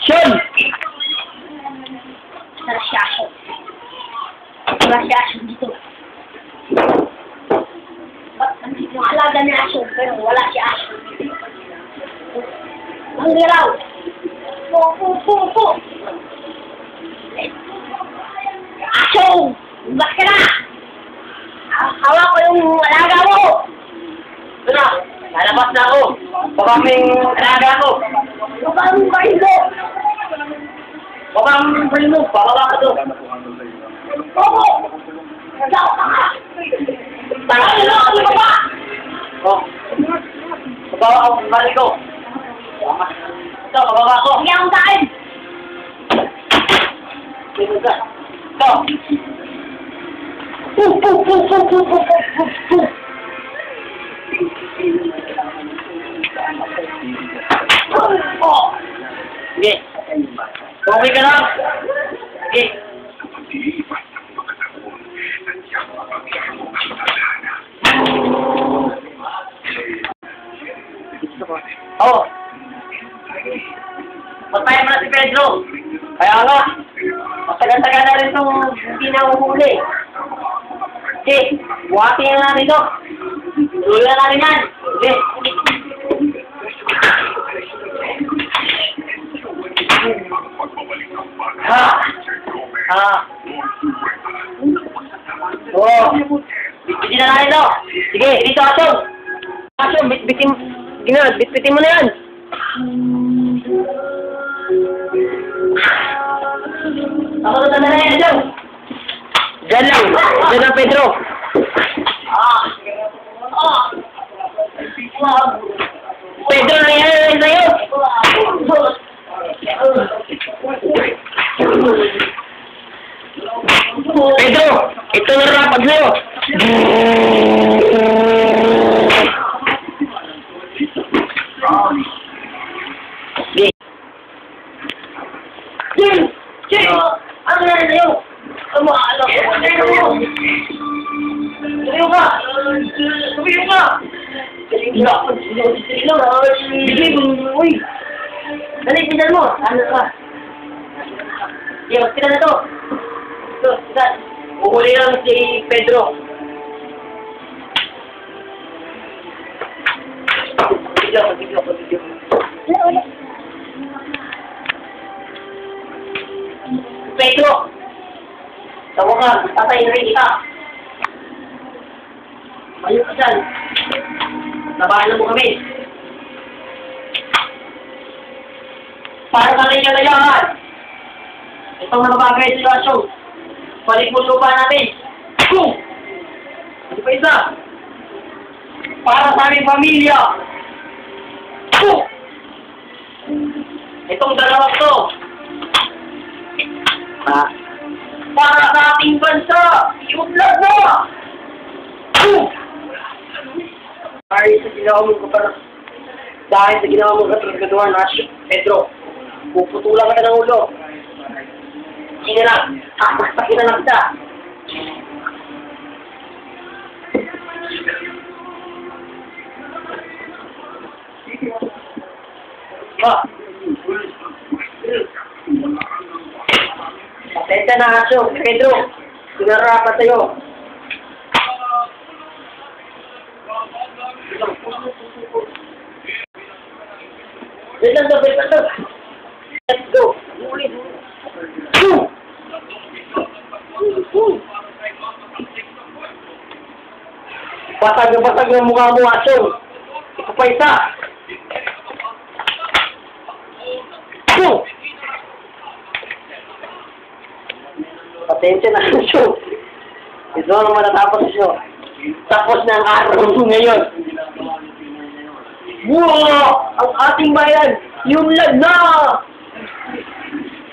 Sean! Wala si Aso. Wala si Aso dito. Nandito yung alaga ni Aso, pero wala si Aso. Ang galaw. Po. Aso! Ba't ka na? Hawak ko yung alaga mo! Ito na! Lalabas na ako! Baka may alaga ko! Baka ang bahin mo! Baka ang bahin mo! Baka ko to! Bobo! Naglaw ka ka! Tanga na ako ba? Oh! Babawa ako sa balik ko! Ito, bababa ko! Hindi akong saan! Ito! Oh! Sige! Okay ka lang! Sige! Oh! Patayin mo na si Pedro! Kaya nga! Matagal-tagal na rin itong hindi na uhuli. Sige! Buhatin na natin ito! Tuloy na natin yan! Sige! Oo! Bitbitin na natin ito! Sige! Dito, Asong! Asong! Bitbitin mo na yan! Ako na yan, Asong! Diyan lang! Diyan lang, Pedro! Pedro, nangyayari sa'yo! Pedro! Ito na rapag sa'yo! Jay! Ano na rin sa'yo? Ano alam ko? Tumayo ka! Tumayo ka! Galing ka! Bigay mo! Uy! Dali, pinal mo! Ano ka? Sige, magpila na to! Ito, sigat! Uhuli lang si Pedro! Video. Pedro! Tawa ka! Tatay na rin kita! Ayun ka dyan! Nabahala mo kami! Para sa kanyang layahan! Itong nababagay sitwasyon! Balik mo lupa natin! Boom! Hindi pa isa! Para sa aming pamilya! Boom! Itong dalawang to! Para sa ating bansa! Iudlad na! Boom! Dahil sa ginawa mong kapatid, dahil sa ginawa mong katragaduhan na Pedro, puputulan ka ng ulo. Sige lang, kakaktakin na lang kita. Pasensya na Aso, Pedro, sinarapat sa'yo. Wait lang. Let's go. Patag na mukha mo, Aso. Ito pa isa. Pasensya na, Aso. Ito naman natapos siya. Tapos na ang araw mo ngayon. Wow! Ang ating bayan! Yung lag na!